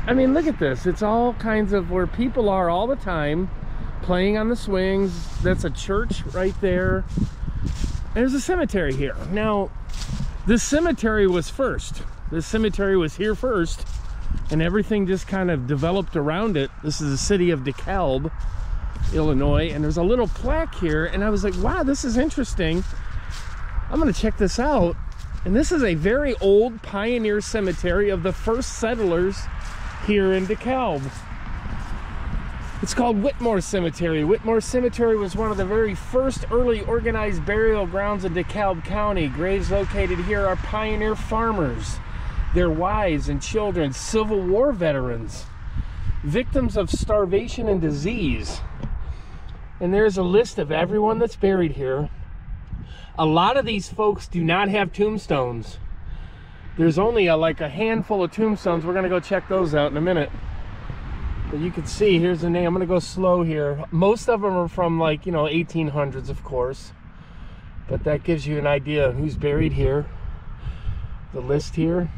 I mean, look at this. It's all kinds of where people are all the time, playing on the swings. That's a church right there. There's a cemetery here. Now, this cemetery was first. This cemetery was here first, and everything just kind of developed around it. This is the city of DeKalb, Illinois, and there's a little plaque here, and I was like, wow, this is interesting. I'm gonna check this out. And this is a very old pioneer cemetery of the first settlers here in DeKalb. It's called Whitmore Cemetery. Whitmore Cemetery was one of the very first early organized burial grounds in DeKalb County. Graves located here are pioneer farmers, their wives and children, Civil War veterans, victims of starvation and disease. And there's a list of everyone that's buried here. A lot of these folks do not have tombstones. There's only like a handful of tombstones. We're gonna go check those out in a minute. But you can see, here's the name. I'm gonna go slow here. Most of them are from, like, you know, 1800s, of course. But that gives you an idea of who's buried here. The list here.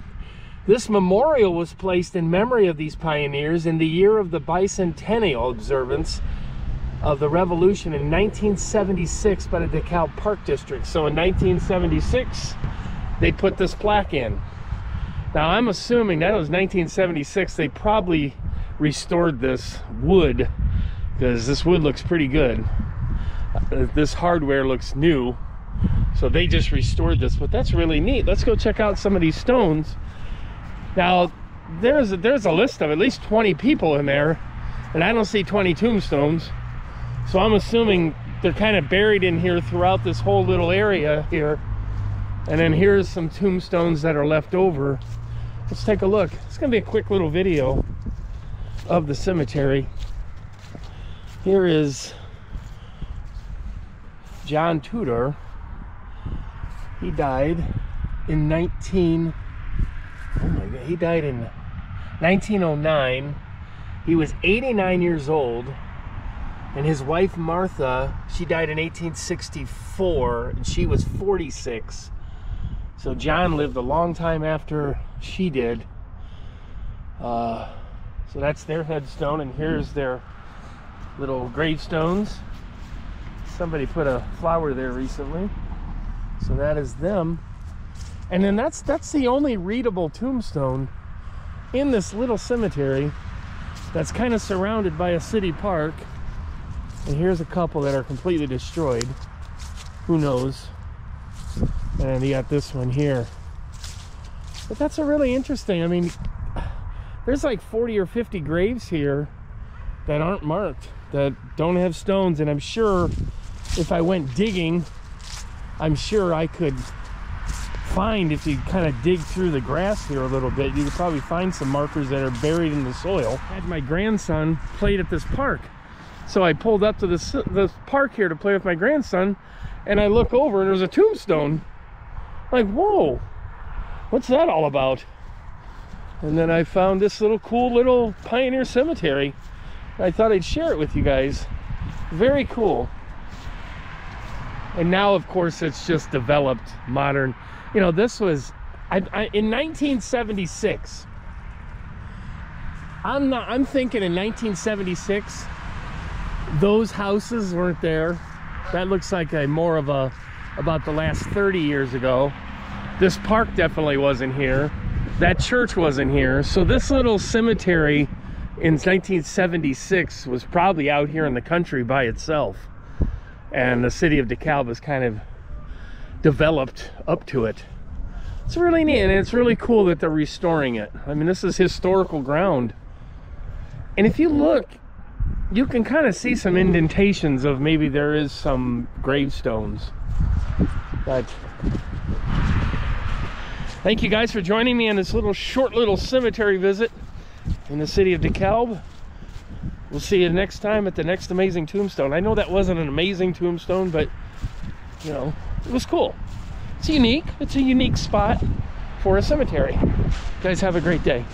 This memorial was placed in memory of these pioneers in the year of the bicentennial observance of the Revolution in 1976 by the DeKalb Park District. So in 1976, they put this plaque in. Now I'm assuming that was 1976. They probably restored this wood, because this wood looks pretty good. This hardware looks new, so they just restored this. But that's really neat. Let's go check out some of these stones. Now there's a list of at least 20 people in there, and I don't see 20 tombstones. So I'm assuming they're kind of buried in here throughout this whole little area here. And then here's some tombstones that are left over. Let's take a look. It's gonna be a quick little video of the cemetery. Here is John Tudor. He died in 1909. He was 89 years old. And his wife, Martha, she died in 1864, and she was 46. So John lived a long time after she did. So that's their headstone, and here's their little gravestones. Somebody put a flower there recently. So that is them. And then that's the only readable tombstone in this little cemetery that's kind of surrounded by a city park. And here's a couple that are completely destroyed. Who knows? And you got this one here. But that's a really interesting, I mean, there's like 40 or 50 graves here that aren't marked, that don't have stones. And I'm sure if I went digging, I'm sure I could find, if you kind of dig through the grass here a little bit, you could probably find some markers that are buried in the soil. I had my grandson played at this park. So I pulled up to this park here to play with my grandson, and I look over and there's a tombstone. Like, whoa, what's that all about? And then I found this little cool little pioneer cemetery. I thought I'd share it with you guys. Very cool. And now, of course, it's just developed modern. You know, this was in 1976. I'm thinking in 1976. Those houses weren't there. That looks like more of about the last 30 years ago. This park definitely wasn't here. That church wasn't here. So this little cemetery in 1976 was probably out here in the country by itself. And the city of DeKalb has kind of developed up to it. It's really neat, and it's really cool that they're restoring it. I mean, this is historical ground. And if you look, you can kind of see some indentations of maybe there is some gravestones. But thank you guys for joining me on this short little cemetery visit in the city of DeKalb. We'll see you next time at the next amazing tombstone. I know that wasn't an amazing tombstone, but you know, it was cool. It's unique. It's a unique spot for a cemetery. You guys have a great day.